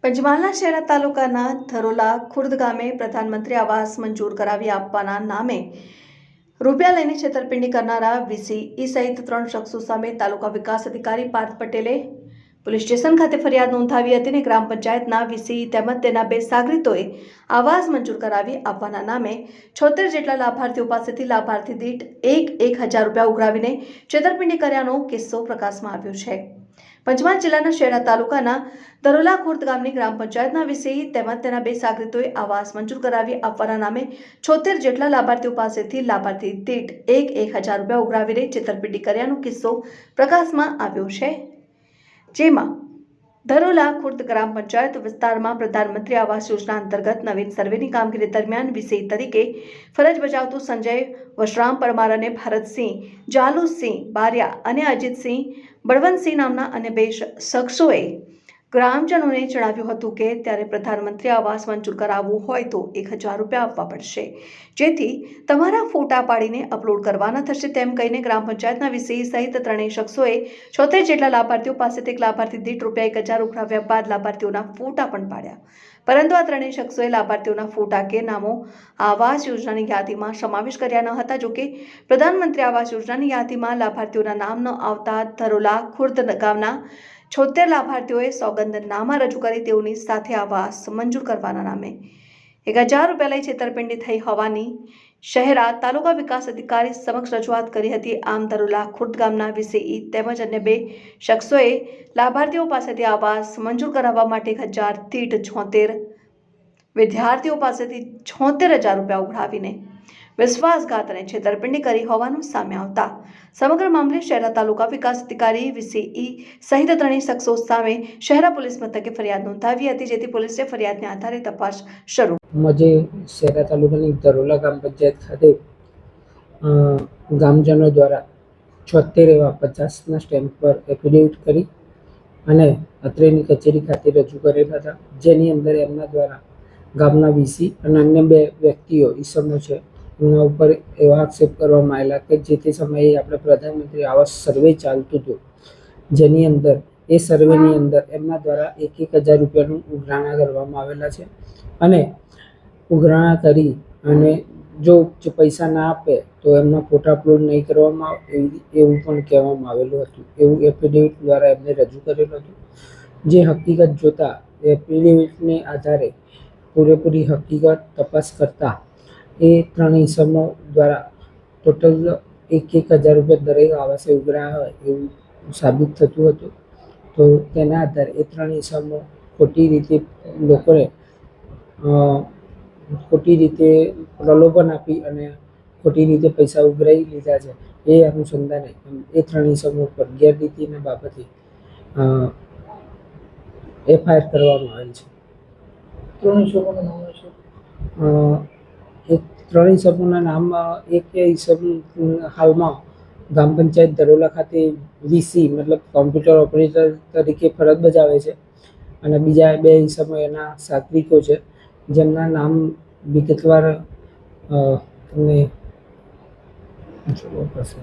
પંચમહાલના શહેરા તાલુકાના ધરોલા ખુર્દ ગામે પ્રધાનમંત્રી આવાસ મંજૂર કરાવી આપવાના નામે રૂપિયા લઈને છેતરપિંડી કરનારા વીસી સહિત 3 શખ્સો સામે તાલુકા વિકાસ અધિકારી પાર્થ પટેલે પોલીસ સ્ટેશન ખાતે ફરિયાદ નોંધાવી હતી અને ગ્રામ પંચાયતના વીસી તેમજ તેના 2 સાગરીતોએ આવાસ મંજૂર કરાવી આપવાના નામે 76 જેટલા લાભાર્થીઓ પાસેથી લાભાર્થી દીઠ 1,000 રૂપિયા ઉઘરાવીને છેતરપિંડી કર્યાનો કિસ્સો પ્રકાશમાં આવ્યો છે। પંચમહાલ જિલ્લાના શહેરા તાલુકાના ધરોલા ખુર્દ ગામની ગ્રામ પંચાયતના વીસી તેમજ તેના 2 સાગરીતોએ આવાસ મંજૂર કરાવી આપવાના નામે 76 જેટલા લાભાર્થીઓ પાસેથી લાભાર્થી દીઠ 1,000 રૂપિયા ઉઘરાવીને છેતરપિંડી કર્યાનો કિસ્સો પ્રકાશમાં આવ્યો છે, જેમાં ધરોલા ખુર્દ ગ્રામ પંચાયત વિસ્તારમાં પ્રધાનમંત્રી આવાસ યોજના અંતર્ગત નવીન સર્વેની કામગીરી દરમિયાન વીસી તરીકે ફરજ બજાવતું સંજય વશરામ પરમાર અને ભારતસિંહ જાલુસિંહ બારિયા અને અજીતસિંહ બળવંતસિંહ નામના અન્ય 2 શખ્સોએ ગ્રામજનોને જણાવ્યું હતું કે ત્યારે પ્રધાનમંત્રી આવાસ મંજૂર કરાવવું હોય તો 1,000 રૂપિયા આપવા પડશે, જેથી તમારા ફોટા પાડીને અપલોડ કરવાના થશે તેમ કહીને ગ્રામ પંચાયતના વીસી સહિત 3 શખ્સોએ 76 જેટલા લાભાર્થીઓ પાસેથી એક લાભાર્થી દીઠ રૂપિયા 1,000 ઉઘરાવ્યા બાદ લાભાર્થીઓના ફોટા પણ પાડ્યા, પરંતુ આ 3 શખ્સોએ લાભાર્થીઓના ફોટા કે નામો આવાસ યોજનાની યાદીમાં સમાવેશ કર્યા ન હતા। જોકે પ્રધાનમંત્રી આવાસ યોજનાની યાદીમાં લાભાર્થીઓના નામ ન આવતા ધરોલા ખુર્દ ગામના 76 લાભાર્થીઓએ સોગંદનામા રજૂ કરી તેઓની સાથે આવાસ મંજૂર કરવાના નામે 1,000 રૂપિયા લઈ છેતરપિંડી થઈ હોવાની શહેરા તાલુકા વિકાસ અધિકારી સમક્ષ રજૂઆત કરી હતી। આમ ધરોલા ખુર્દ ગામના વીસી તેમજ અન્ય 2 શખ્સોએ લાભાર્થીઓ પાસેથી આવાસ મંજૂર કરાવવા માટે 1,000 દીઠ 76 વિદ્યાર્થીઓ પાસેથી 76,000 રૂપિયા ઉઘરાવીને વિશ્વાસઘાત અને છેતરપિંડી કરી હોવાનું સામે આવતા સમગ્ર મામલે શહેરા તાલુકા વિકાસ અધિકારી વીસી સહિત 3 શખ્સો સામે શહેરા પોલીસ મથકે ફરિયાદ નોંધાવી હતી, જેથી પોલીસે ફરિયાદને આધારે તપાસ શરૂ આજે શહેરા તાલુકાની ધરોલા ગ્રામ પંચાયત ખાતે ગામજનો દ્વારા 76 એવા 50ના સ્ટેમ્પ પર એફિડેવિટ કરી અને અત્રેની કચેરી ખાતે રજૂ કરેલા હતા, જેની અંદર એમના દ્વારા ગામના વીસી અને અન્ય 2 વ્યક્તિઓ ઈસમો છે એમના ઉપર એવા આક્ષેપ કરવામાં આવેલા કે જે તે સમયે આપણે પ્રધાનમંત્રી આવાસ સર્વે ચાલતું હતું, જેની અંદર એ સર્વેની અંદર એમના દ્વારા 1,000 રૂપિયાનું ઉઘરાણા કરવામાં આવેલા છે અને ઉઘરાણા કરી અને જો પૈસા ના આપે તો એમના ફોટા અપલોડ નહીં કરવામાં આવે એવું પણ કહેવામાં આવેલું હતું। એવું એફિડેવિટ દ્વારા એમને રજૂ કરેલું હતું, જે હકીકત જોતા એફિડેવિટને આધારે પૂરેપૂરી હકીકત તપાસ કરતા એ 3 ઈસમો દ્વારા ટોટલ 1,000 રૂપિયા દરેક આવાસે ઉઘરાયા હોય એવું સાબિત થતું હતું। તો તેના આધારે એ 3 ઈસમો ખોટી રીતે લોકોને ખોટી રીતે પ્રલોભન આપી અને ખોટી રીતે પૈસા ઉઘરાવી લીધા છે, એ અનુસંધાને એ 3 ઈસમો પર ગેરરીતિના બાબતે એફઆઈઆર કરવામાં આવેલ છે। 3 ઈસમોના નામ છે? 3 ઈસમોના નામ એક ઈસમ હાલમાં ગ્રામ પંચાયત ધરોલા ખાતે વીસી મતલબ કોમ્પ્યુટર ઓપરેટર તરીકે ફરજ બજાવે છે અને બીજા 2 ઈસમો એના સાગરીતો છે, જેમના નામ વિગતવાર તમને જોવા પડશે।